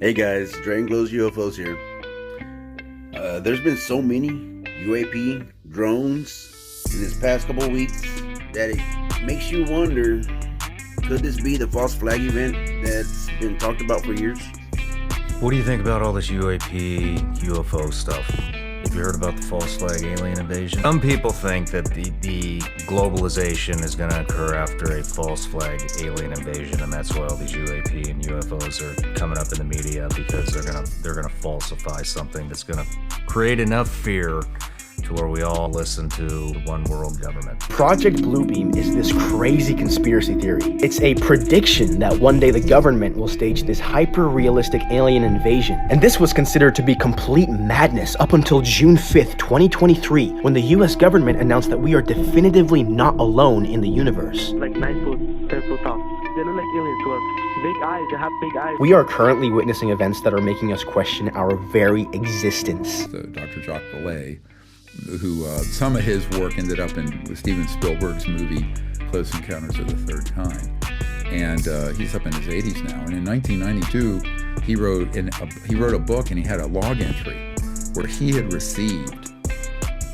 Hey guys, Dragon Glows UFOs here. There's been so many UAP drones in this past couple of weeks that it makes you wonder, could this be the false flag event that's been talked about for years? What do you think about all this UAP, UFO stuff? Have you heard about the false flag alien invasion? Some people think that the globalization is going to occur after a false flag alien invasion, and that's why all these UAP and UFOs are coming up in the media, because they're gonna falsify something that's going to create enough fear to where we all listen to the one world government. Project Bluebeam is this crazy conspiracy theory. It's a prediction that one day the government will stage this hyper-realistic alien invasion. And this was considered to be complete madness up until June 5th, 2023, when the US government announced that we are definitively not alone in the universe. Like 9 foot, 10 foot tall. They look like aliens to us. Big eyes, they have big eyes. We are currently witnessing events that are making us question our very existence. So Dr. Jacques Vallée, who some of his work ended up in Steven Spielberg's movie Close Encounters of the Third Kind, and he's up in his 80s now. And in 1992, he wrote a book, and he had a log entry where he had received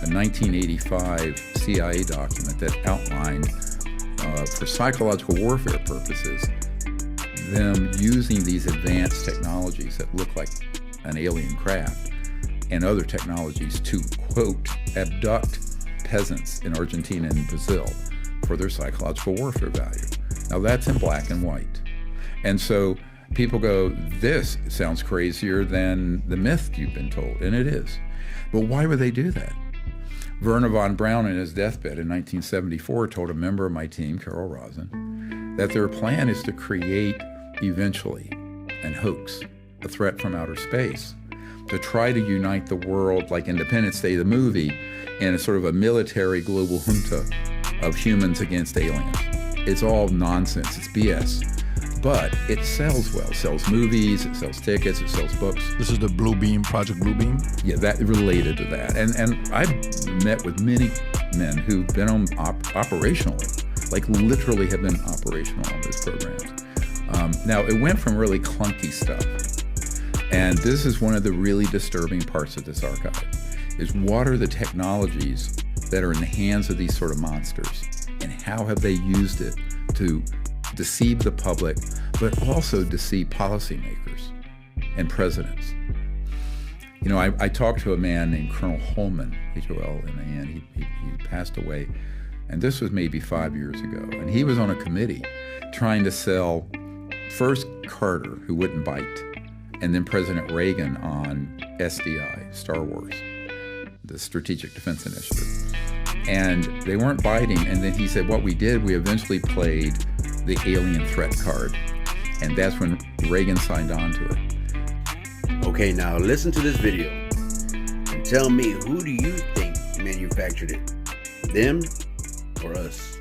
a 1985 CIA document that outlined, for psychological warfare purposes, them using these advanced technologies that look like an alien craft and other technologies to, quote, abduct peasants in Argentina and Brazil for their psychological warfare value. Now that's in black and white. And so people go, this sounds crazier than the myth you've been told, and it is. But why would they do that? Wernher von Braun, in his deathbed in 1974, told a member of my team, Carol Rosen, that their plan is to create, eventually, an hoax, a threat from outer space, to try to unite the world, like Independence Day, the movie, in a sort of a military global junta of humans against aliens. It's all nonsense, it's BS. But it sells well. It sells movies, it sells tickets, it sells books. This is the Bluebeam, Project Bluebeam? Yeah, that related to that. And I've met with many men who've been on operationally, like literally have been operational on those programs. Now, it went from really clunky stuff. And this is one of the really disturbing parts of this archive, is what are the technologies that are in the hands of these sort of monsters, and how have they used it to deceive the public, but also deceive policymakers and presidents. You know, I talked to a man named Colonel Holman, H-O-L-M-A-N, he passed away, and this was maybe 5 years ago, and he was on a committee trying to sell first Carter, who wouldn't bite, and then President Reagan on SDI, Star Wars, the Strategic Defense Initiative. And they weren't biting, and then he said, what we did, we eventually played the alien threat card. And that's when Reagan signed on to it. Okay, now listen to this video and tell me, who do you think manufactured it? Them or us?